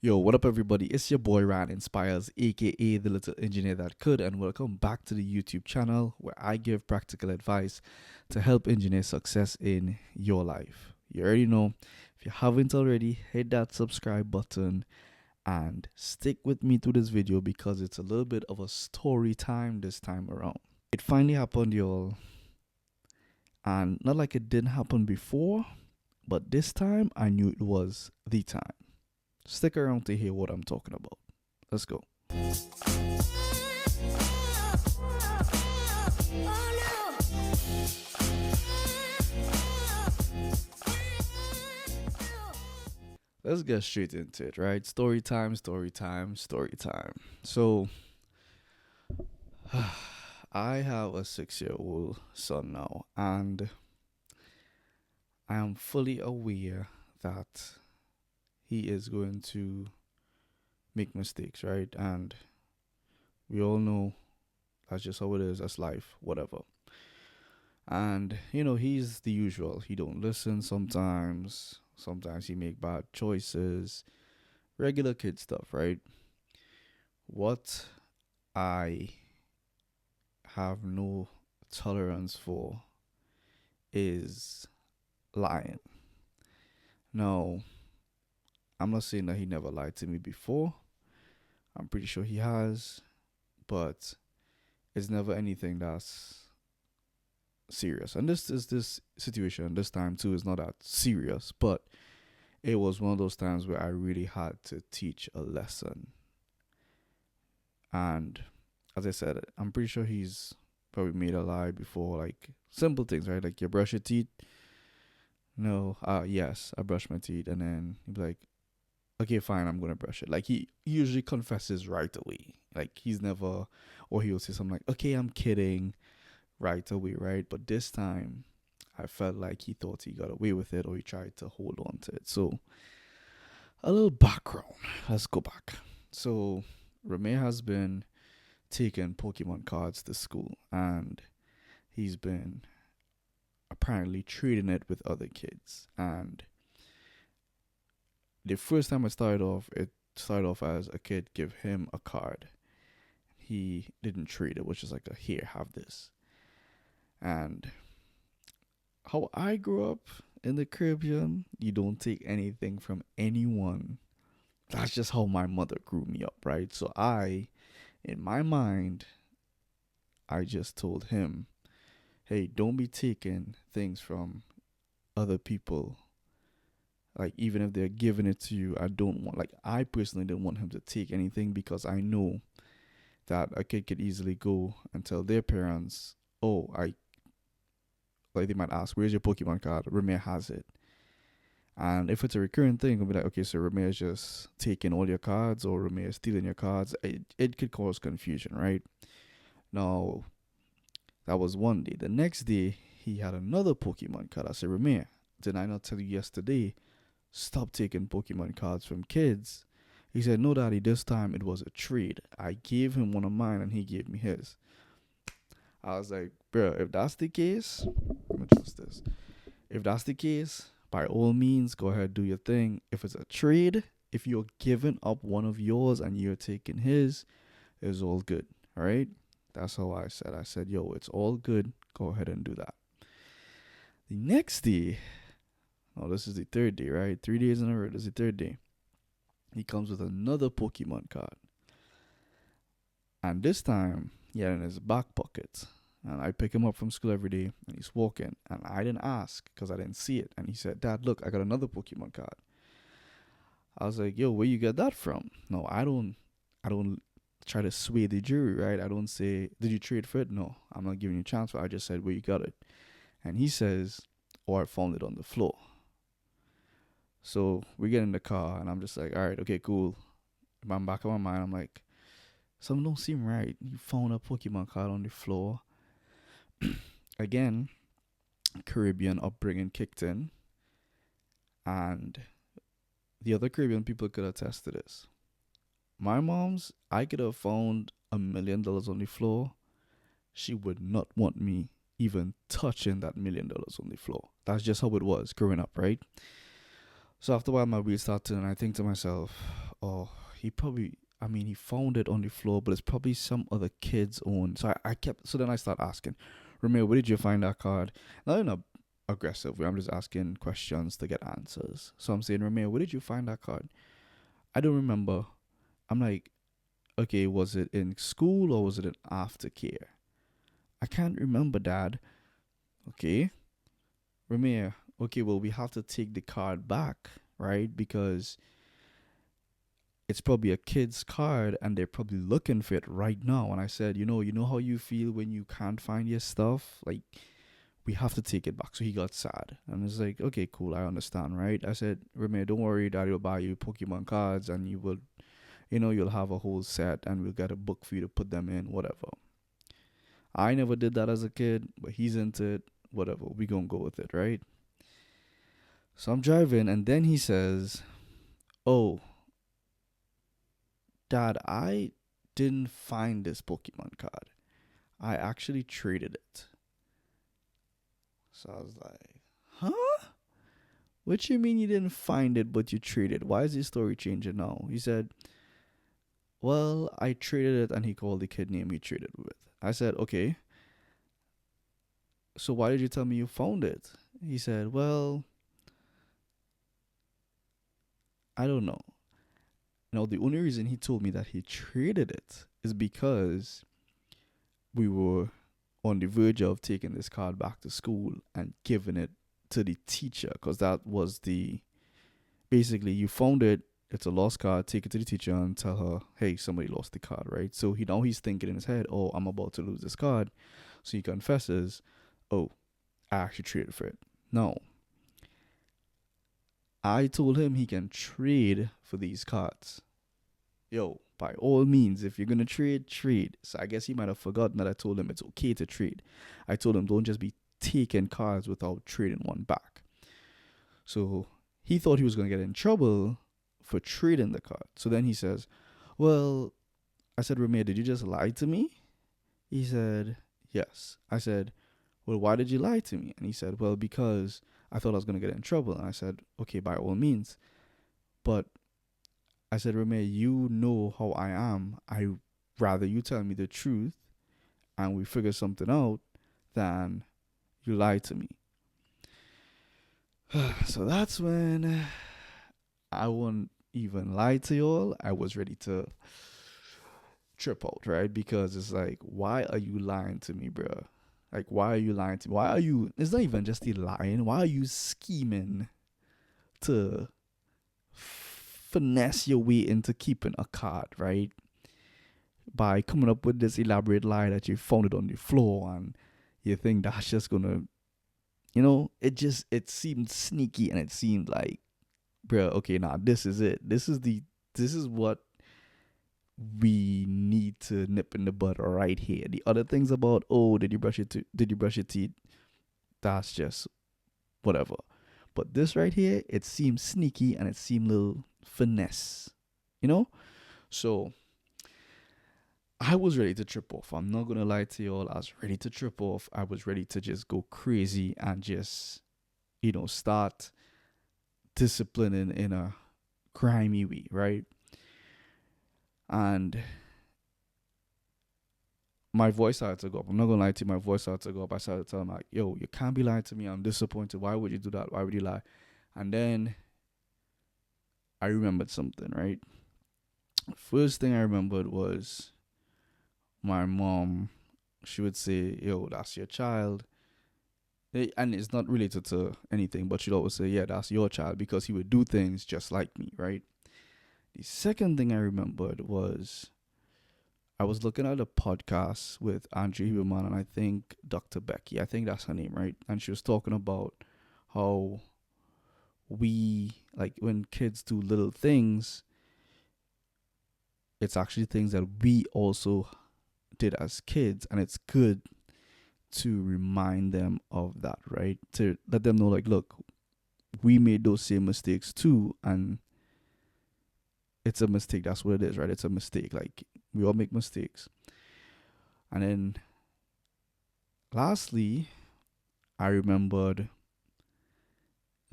Yo, what up, everybody? It's your boy Ryan Inspires, aka the little engineer that could, and welcome back to the YouTube channel where I give practical advice to help engineer success in your life. You already know, if you haven't already, hit that subscribe button and stick with me through this video because it's a little bit of a story time this time around. It finally happened, y'all, and not like it didn't happen before, but this time I knew it was the time. Stick around to hear what I'm talking about. Let's go. Let's get straight into it, right? Story time, story time, story time. So, I have a 6-year-old son now, and I am fully aware that he is going to make mistakes, right? And we all know that's just how it is. That's life, whatever. And he's the usual. He don't listen sometimes. Sometimes he make bad choices. Regular kid stuff, right? What I have no tolerance for is lying. Now, I'm not saying that he never lied to me before. I'm pretty sure he has, but it's never anything that's serious. And this situation this time too is not that serious, but it was one of those times where I really had to teach a lesson. And as I said, I'm pretty sure he's probably made a lie before, like simple things, right? Like, you brush your teeth. No, yes, I brush my teeth, and then he'd be like, okay, fine, I'm gonna brush it. Like, he usually confesses right away. Like, he's never, or he'll say something like, okay, I'm kidding, right away, right? But this time, I felt like he thought he got away with it, or he tried to hold on to it. So, a little background. Let's go back. So, Rame has been taking Pokemon cards to school, and he's been apparently trading it with other kids. And the first time it started off as a kid give him a card. He didn't trade it, which is like, here, have this. And how I grew up in the Caribbean, you don't take anything from anyone. That's just how my mother grew me up, right? So in my mind, I just told him, hey, don't be taking things from other people. Like, even if they're giving it to you, I personally didn't want him to take anything, because I know that a kid could easily go and tell their parents, oh, like, they might ask, where's your Pokemon card? Rame has it. And if it's a recurring thing, it'll be like, okay, so Rame is just taking all your cards, or Rame is stealing your cards. It could cause confusion, right? Now, that was one day. The next day, he had another Pokemon card. I said, Rame, did I not tell you yesterday, stop taking Pokemon cards from kids? He said, no, daddy, this time it was a trade. I gave him one of mine and he gave me his. I was like, bro, if that's the case, let me trust this. If that's the case, by all means, go ahead, do your thing. If it's a trade, if you're giving up one of yours and you're taking his, it's all good. All right? That's how I said. I said, yo, it's all good. Go ahead and do that. The next day, this is the third day, right? 3 days in a row. This is the third day. He comes with another Pokemon card. And this time, he had it in his back pocket. And I pick him up from school every day, and he's walking. And I didn't ask because I didn't see it. And he said, Dad, look, I got another Pokemon card. I was like, yo, where you get that from? No, I don't try to sway the jury, right? I don't say, did you trade for it? No, I'm not giving you a chance for it. I just said, where you got it? And he says, oh, I found it on the floor. So we get in the car, and I'm just like, all right, okay, cool. In my back of my mind, I'm like, something don't seem right. You found a Pokemon card on the floor. Again, Caribbean upbringing kicked in, and the other Caribbean people could attest to this. My mom's, I could have found $1 million on the floor. She would not want me even touching that $1 million on the floor. That's just how it was growing up, right? So after a while, my wheels started, and I think to myself, oh, he probably, I mean, he found it on the floor, but it's probably some other kid's own. So I kept, so then I start asking, Ramiro, where did you find that card? Not in a aggressive way. I'm just asking questions to get answers. So I'm saying, Ramiro, where did you find that card? I don't remember. I'm like, okay, was it in school or was it in aftercare? I can't remember, Dad. Okay, Ramir. Okay, well, we have to take the card back, right? Because it's probably a kid's card and they're probably looking for it right now. And I said, you know how you feel when you can't find your stuff? Like, we have to take it back. So he got sad. And it's like, okay, cool, I understand, right? I said, Ramir, don't worry, Daddy will buy you Pokemon cards and you will, you'll have a whole set and we'll get a book for you to put them in, whatever. I never did that as a kid, but he's into it, whatever. We gonna go with it, right? So I'm driving and then he says, oh, Dad, I didn't find this Pokemon card. I actually traded it. So I was like, huh? What you mean you didn't find it but you traded? Why is his story changing now? He said, well, I traded it, and he called the kid name he traded with. I said, okay, so why did you tell me you found it? He said, well, I don't know. Now, the only reason he told me that he traded it is because we were on the verge of taking this card back to school and giving it to the teacher, because that was the, basically, you found it, it's a lost card, take it to the teacher and tell her, hey, somebody lost the card, right? So he's thinking in his head, oh, I'm about to lose this card. So he confesses, oh, I actually traded for it. No, I told him he can trade for these cards. Yo, by all means, if you're gonna trade, trade. So I guess he might have forgotten that I told him it's okay to trade. I told him don't just be taking cards without trading one back. So he thought he was gonna get in trouble for trading the card. So then he says, well, I said, Ramir, did you just lie to me? He said, yes. I said, well, why did you lie to me? And he said, well, because I thought I was gonna get in trouble. And I said, okay, by all means. But I said, Rene, you know how I am. I rather you tell me the truth and we figure something out than you lie to me. So that's when I won't even lie to y'all. I was ready to trip out, right? Because it's like, why are you lying to me, bro? Like, why are you lying to me? Why are you, it's not even just the lying. Why are you scheming to finesse your way into keeping a card, right? By coming up with this elaborate lie that you found it on the floor and you think that's just gonna, it seemed sneaky and it seemed like, bro, okay, nah, this is it. This is what we need to nip in the bud right here. The other things about, oh, did you brush your teeth? That's just whatever. But this right here, it seemed sneaky and it seemed a little finesse, you know? So I was ready to trip off. I'm not gonna lie to y'all. I was ready to trip off. I was ready to just go crazy and just, start disciplining in a grimy way, right? And my voice started to go up. I'm not gonna lie to you, my voice started to go up. I started to tell him like, yo, you can't be lying to me. I'm disappointed. Why would you do that? Why would you lie? And then I remembered something, right? First thing I remembered was my mom. She would say, yo, that's your child. And it's not related to anything, but she'd always say, yeah, that's your child, because he would do things just like me, right? The second thing I remembered was I was looking at a podcast with Andrew Huberman and I think Dr. Becky. I think that's her name, right? And she was talking about how we, like, when kids do little things, it's actually things that we also did as kids, and it's good to remind them of that, right? To let them know, like, look, we made those same mistakes too, and it's a mistake. That's what it is, right? It's a mistake. Like, we all make mistakes. And then lastly, I remembered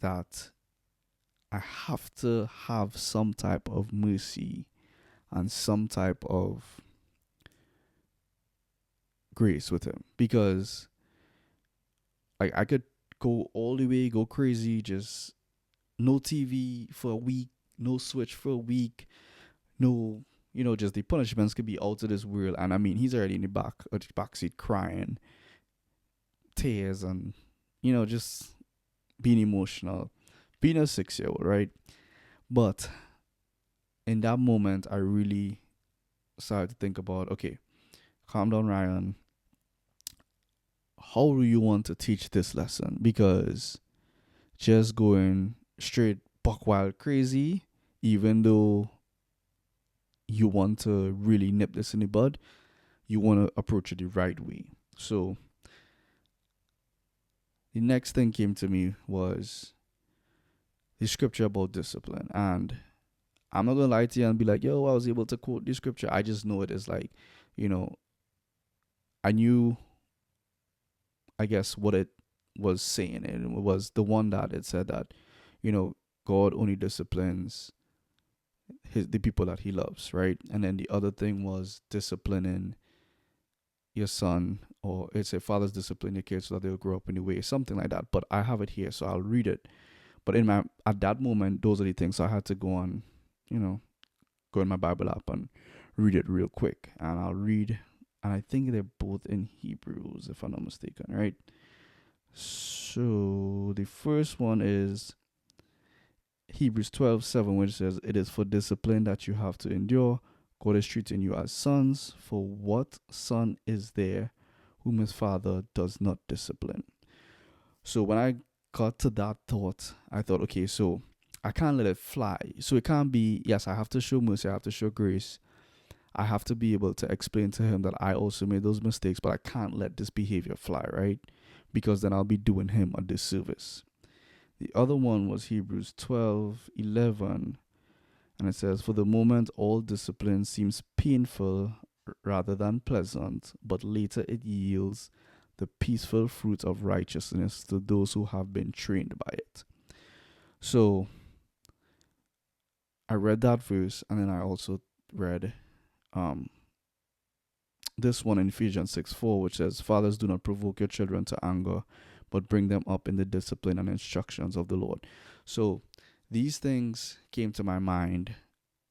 that I have to have some type of mercy and some type of grace with him, because like I could go all the way, go crazy, just no TV for a week, no Switch for a week, no, just the punishments could be out of this world. And I mean, he's already in the back seat crying, tears, and just being emotional, being a 6 year old, right? But in that moment, I really started to think about, okay, calm down, Ryan. How do you want to teach this lesson? Because just going straight buck wild crazy, even though you want to really nip this in the bud, you want to approach it the right way. So the next thing came to me was the scripture about discipline. And I'm not gonna lie to you and be like, yo, I was able to quote the scripture. I just know it is like, you know, I knew, I guess, what it was saying. And it was the one that it said that, you know, God only disciplines the people that he loves, right? And then the other thing was disciplining your son, or it's a father's discipline your kids so that they'll grow up in the way, something like that. But I have it here, so I'll read it. But at that moment, those are the things. So I had to go on, you know, go in my Bible app and read it real quick. And I'll read, and I think they're both in Hebrews, if I'm not mistaken, right? So the first one is Hebrews 12:7, which says, "It is for discipline that you have to endure. God is treating you as sons. For what son is there whom his father does not discipline?" So when I got to that thought, I thought, okay, so I can't let it fly. So it can't be, yes, I have to show mercy, I have to show grace. I have to be able to explain to him that I also made those mistakes, but I can't let this behavior fly, right? Because then I'll be doing him a disservice. The other one was Hebrews 12:11, and it says, "For the moment, all discipline seems painful rather than pleasant, but later it yields the peaceful fruit of righteousness to those who have been trained by it." So I read that verse, and then I also read um, this one in Ephesians 6:4, which says, "Fathers, do not provoke your children to anger, but bring them up in the discipline and instructions of the Lord." So these things came to my mind.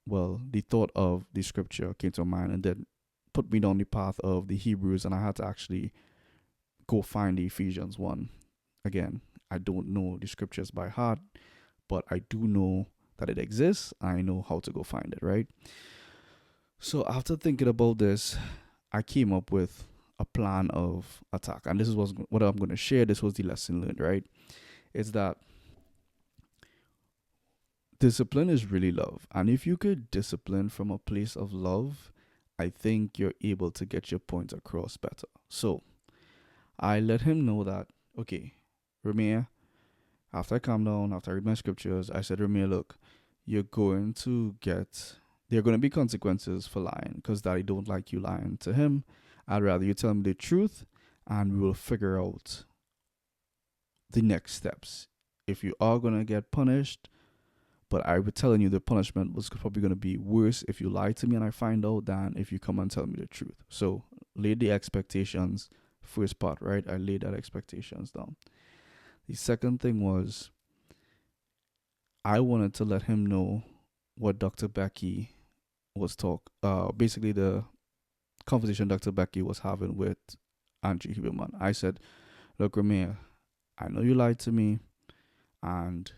Well, the thought of the scripture came to mind and then put me down the path of the Hebrews, and I had to actually go find the Ephesians 1. Again, I don't know the scriptures by heart, but I do know that it exists. I know how to go find it, right? So after thinking about this, I came up with a plan of attack. And this is what I'm going to share. This was the lesson learned, right? It's that discipline is really love. And if you could discipline from a place of love, I think you're able to get your point across better. So I let him know that, okay, Ramir, after I calm down, after I read my scriptures, I said, Ramir, look, you're going to get, there are going to be consequences for lying, because Daddy don't like you lying to him. I'd rather you tell me the truth, and we will figure out the next steps. If you are going to get punished, but I was telling you the punishment was probably going to be worse if you lie to me and I find out than if you come and tell me the truth. So lay the expectations, first part, right? I laid that expectations down. The second thing was I wanted to let him know what Dr. Becky was basically the conversation Dr. Becky was having with Andrew Huberman. I said, look, Ramir, I know you lied to me, and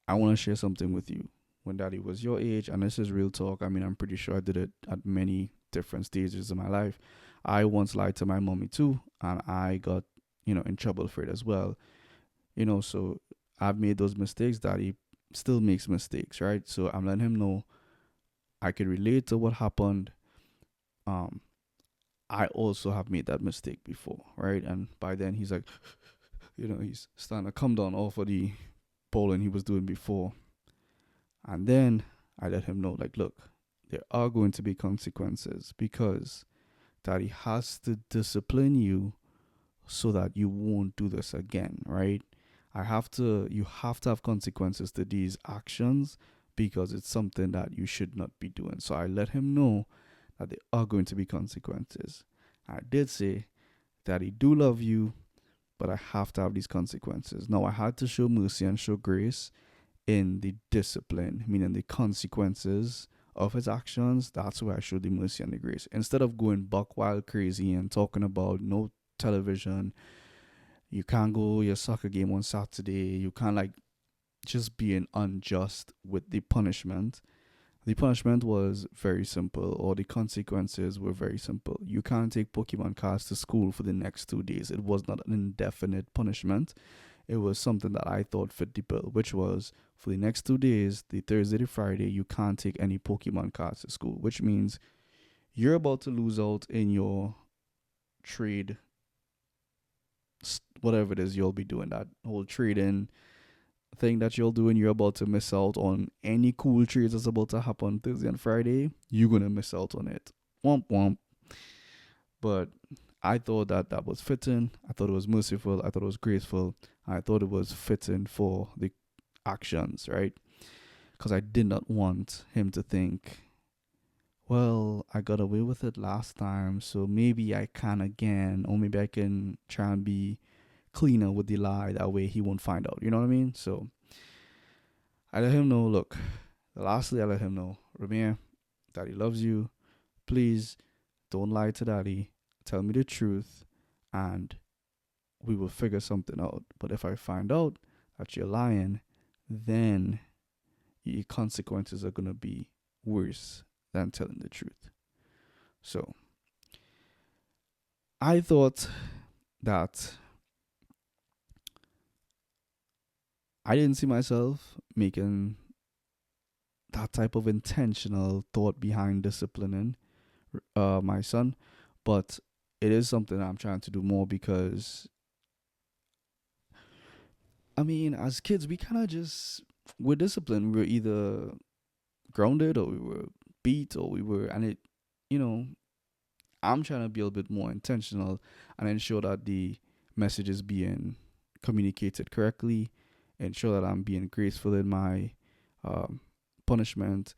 I want to share something with you. When Daddy was your age, and this is real talk, I mean, I'm pretty sure I did it at many different stages in my life. I once lied to my mommy too, and I got, in trouble for it as well. So I've made those mistakes. Daddy still makes mistakes, right? So I'm letting him know I could relate to what happened. I also have made that mistake before, right? And by then he's like, he's starting to come down off of the bowling he was doing before. And then I let him know, like, look, there are going to be consequences because Daddy has to discipline you so that you won't do this again, right? You have to have consequences to these actions because it's something that you should not be doing. So I let him know that there are going to be consequences. I did say, Daddy, do love you, but I have to have these consequences. Now, I had to show mercy and show grace in the discipline, meaning the consequences of his actions. That's where I showed the mercy and the grace. Instead of going buck wild crazy and talking about no television, you can't go your soccer game on Saturday, you can't like just being unjust with the punishment. The punishment was very simple, or the consequences were very simple. You can't take Pokemon cards to school for the next 2 days. It was not an indefinite punishment. It was something that I thought fit the bill, which was for the next 2 days, the Thursday to Friday, you can't take any Pokemon cards to school, which means you're about to lose out in your trade, whatever it is you'll be doing, that whole trading thing that you're doing. You're about to miss out on any cool trades that's about to happen Thursday and Friday. You're gonna miss out on it. Womp womp. But I thought that that was fitting. I thought it was merciful. I thought it was graceful. I thought it was fitting for the actions, right? Because I did not want him to think, well, I got away with it last time, so maybe I can again, or maybe I can try and be cleaner with the lie. That way he won't find out. You know what I mean? So I let him know, look, lastly, I let him know, Ramir, Daddy loves you. Please don't lie to Daddy. Tell me the truth, and we will figure something out. But if I find out that you're lying, then your consequences are going to be worse than telling the truth. So I thought that I didn't see myself making that type of intentional thought behind disciplining my son, but it is something I'm trying to do more because, I mean, as kids, we kind of just, we're disciplined. We were either grounded or we were beat or we were, and it, you know, I'm trying to be a little bit more intentional and ensure that the message is being communicated correctly, ensure that I'm being graceful in my um, punishment.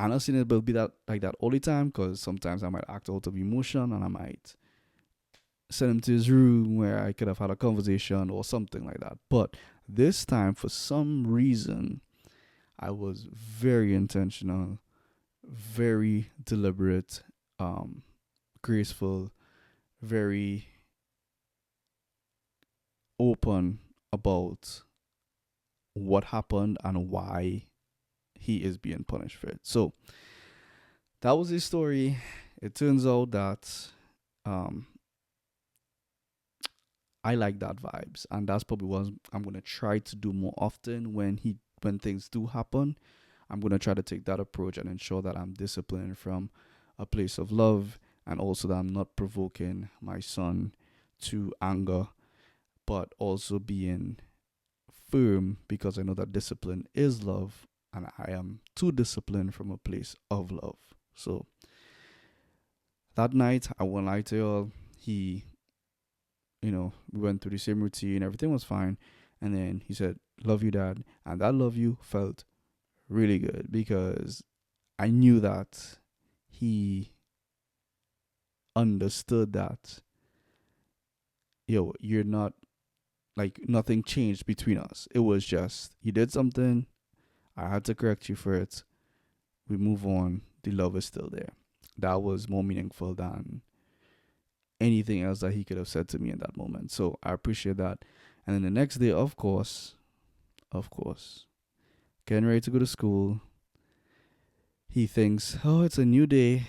I'm not saying it will be that like that all the time because sometimes I might act out of emotion and I might send him to his room where I could have had a conversation or something like that. But this time, for some reason, I was very intentional, very deliberate, um, graceful, very open about what happened and why he is being punished for it. So that was his story. It turns out that um, I like that vibes, and that's probably what I'm gonna try to do more often when things do happen. I'm gonna try to take that approach and ensure that I'm disciplined from a place of love, and also that I'm not provoking my son to anger, but also being firm because I know that discipline is love, and I am too disciplined from a place of love. So that night, I won't lie to y'all, we went through the same routine, everything was fine. And then he said, love you, Dad. And that love you felt really good because I knew that he understood that, yo, you're not, like, nothing changed between us. It was just, you did something, I had to correct you for it. We move on. The love is still there. That was more meaningful than anything else that he could have said to me in that moment. So I appreciate that. And then the next day, of course, getting ready to go to school, he thinks, oh, it's a new day.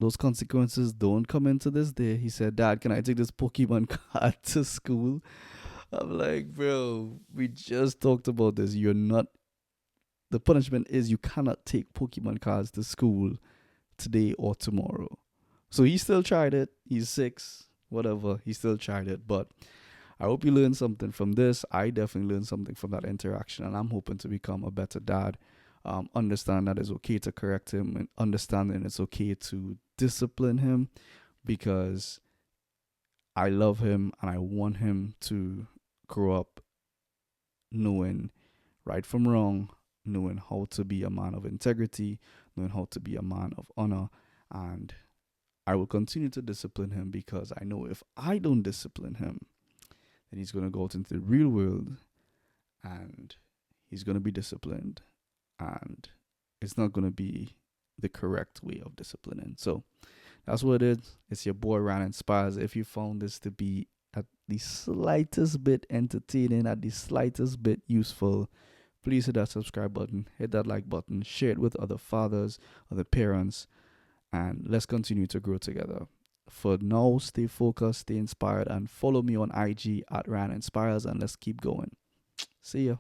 Those consequences don't come into this day. He said, Dad, can I take this Pokemon card to school? I'm like, bro, we just talked about this. The punishment is you cannot take Pokemon cards to school today or tomorrow. So he still tried it. He's 6, whatever. He still tried it. But I hope you learned something from this. I definitely learned something from that interaction, and I'm hoping to become a better dad. Understand that it's okay to correct him, and understanding it's okay to discipline him because I love him and I want him to grow up knowing right from wrong, knowing how to be a man of integrity, knowing how to be a man of honor. And I will continue to discipline him because I know if I don't discipline him, then he's going to go out into the real world and he's going to be disciplined. And it's not going to be the correct way of disciplining. So that's what it is. It's your boy Ryan Inspires. If you found this to be at the slightest bit entertaining, at the slightest bit useful, please hit that subscribe button, hit that like button, share it with other fathers, other parents, and let's continue to grow together. For now, stay focused, stay inspired, and follow me on IG at Ryan Inspires, and let's keep going. See ya.